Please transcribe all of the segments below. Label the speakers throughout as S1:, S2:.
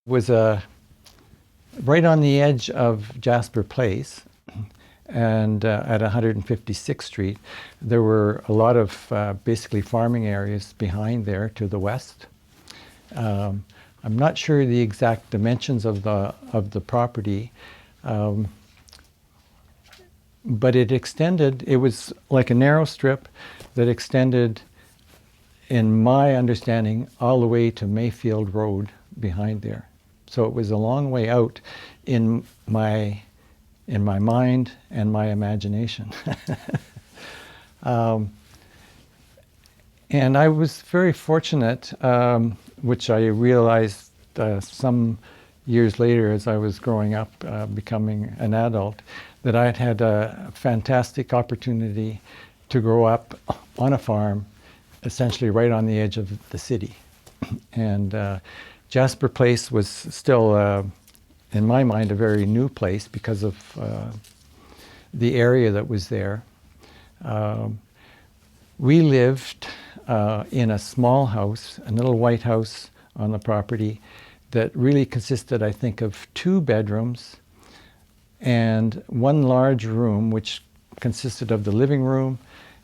S1: Was right on the edge of Jasper Place, and at 156th Street, there were a lot of basically farming areas behind there to the west. I'm not sure the exact dimensions of the property, but it extended. It was like a narrow strip that extended, in my understanding, all the way to Mayfield Road behind there. So it was a long way out in my mind and my imagination. And I was very fortunate, which I realized some years later as I was growing up, becoming an adult, that I had had a fantastic opportunity to grow up on a farm, essentially right on the edge of the city. And Jasper Place was still, in my mind, a very new place because of the area that was there. We lived in a small house, a little white house on the property that really consisted, I think, of 2 bedrooms and 1 large room, which consisted of the living room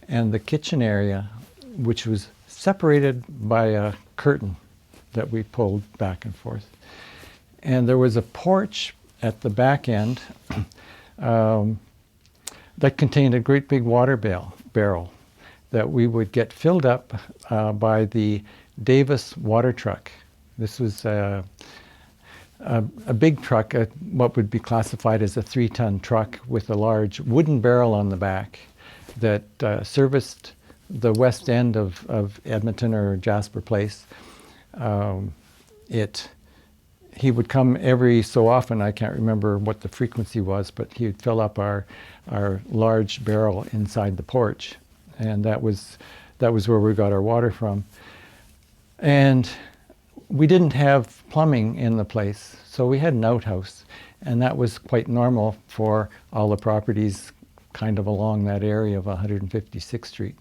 S1: and the kitchen area, which was separated by a curtain that we pulled back and forth. And there was a porch at the back end that contained a great big water barrel that we would get filled up by the Davis water truck. This was a big truck, what would be classified as a 3-ton truck with a large wooden barrel on the back that serviced the west end of Edmonton or Jasper Place. He would come every so often. I can't remember what the frequency was, but he would fill up our large barrel inside the porch, and that was where we got our water from. And we didn't have plumbing in the place, so we had an outhouse, and that was quite normal for all the properties kind of along that area of 156th Street.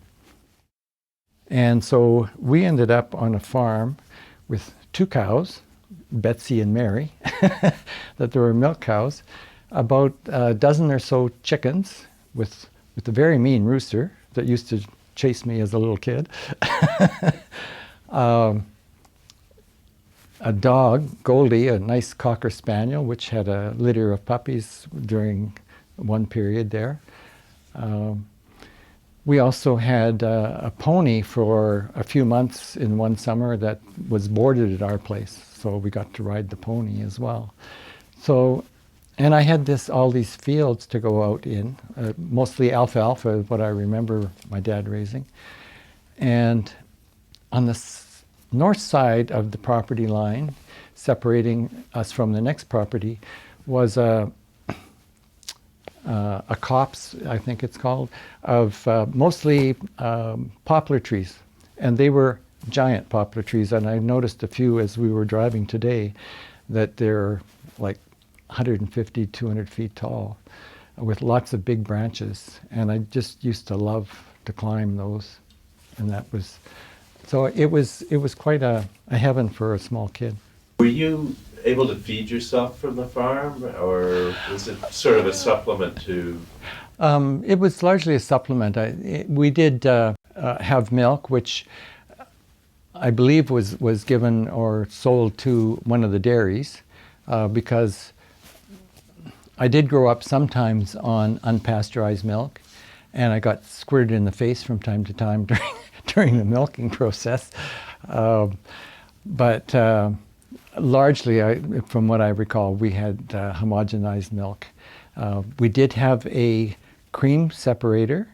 S1: And so we ended up on a farm with 2 cows, Betsy and Mary, that there were milk cows, about a dozen or so chickens with a very mean rooster that used to chase me as a little kid. A dog, Goldie, a nice Cocker Spaniel, which had a litter of puppies during one period there. We also had a pony for a few months in one summer that was boarded at our place, so we got to ride the pony as well. So, and I had all these fields to go out in, mostly alfalfa, what I remember my dad raising. And on the north side of the property line, separating us from the next property, was a copse, I think it's called, of mostly poplar trees. And they were giant poplar trees, and I noticed a few as we were driving today that they're like 150, 200 feet tall with lots of big branches. And I just used to love to climb those. And that was, so it was quite a heaven for a small kid.
S2: Were you able to feed yourself from the farm, or was it sort of a supplement to?
S1: It was largely a supplement. We did have milk, which I believe was given or sold to one of the dairies, because I did grow up sometimes on unpasteurized milk, and I got squirted in the face from time to time during the milking process. But largely, from what I recall, we had homogenized milk. We did have a cream separator,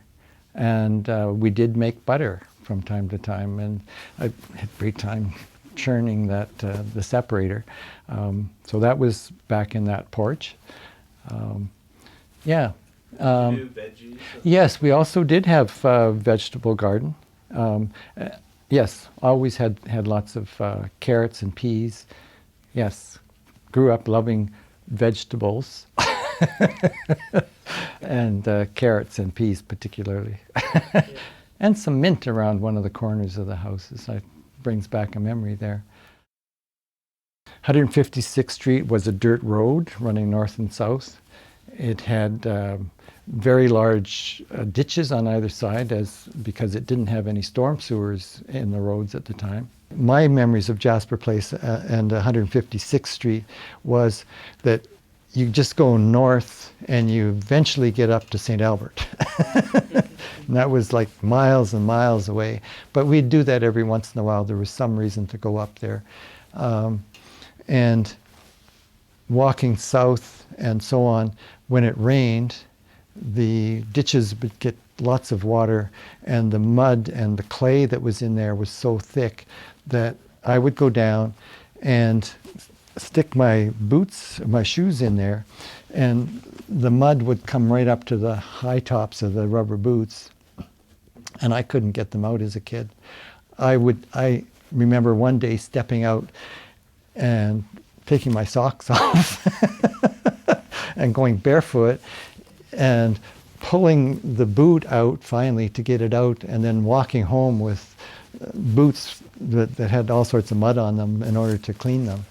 S1: and we did make butter from time to time, and I had a great time churning the separator. So that was back in that porch. Yeah.
S2: Veggies?
S1: Yes, we also did have a vegetable garden. Yes, always had lots of carrots and peas. Yes, grew up loving vegetables and carrots and peas particularly. And some mint around one of the corners of the house. That brings back a memory there. 156th Street was a dirt road running north and south. It had very large ditches on either side because it didn't have any storm sewers in the roads at the time. My memories of Jasper Place and 156th Street was that you just go north and you eventually get up to St. Albert. And that was like miles and miles away. But we'd do that every once in a while. There was some reason to go up there. And walking south and so on, when it rained, the ditches would get lots of water, and the mud and the clay that was in there was so thick that I would go down and stick my boots, my shoes in there, and the mud would come right up to the high tops of the rubber boots, and I couldn't get them out as a kid. I remember one day stepping out and taking my socks off and going barefoot and pulling the boot out finally to get it out, and then walking home with boots that had all sorts of mud on them in order to clean them.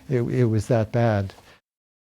S1: It was that bad.